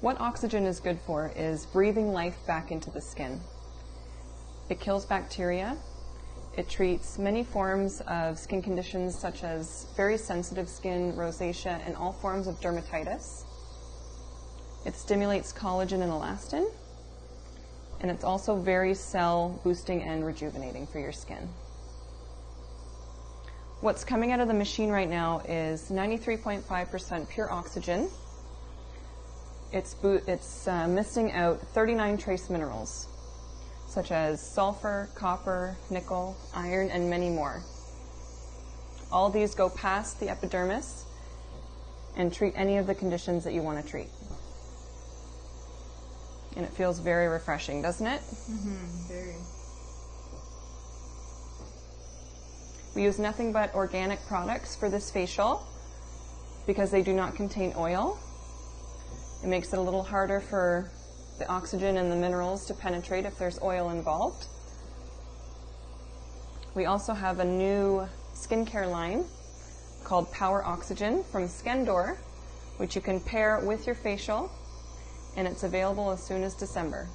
What oxygen is good for is breathing life back into the skin. It kills bacteria. It treats many forms of skin conditions such as very sensitive skin, rosacea, and all forms of dermatitis. It stimulates collagen and elastin, and it's also very cell boosting and rejuvenating for your skin. What's coming out of the machine right now is 93.5% pure oxygen. It's missing out 39 trace minerals, such as sulfur, copper, nickel, iron, and many more. All these go past the epidermis and treat any of the conditions that you want to treat. And it feels very refreshing, doesn't it? Mm-hmm, very. We use nothing but organic products for this facial because they do not contain oil. It makes it a little harder for the oxygen and the minerals to penetrate if there's oil involved. We also have a new skincare line called Power Oxygen from Skendor, which you can pair with your facial, and it's available as soon as December.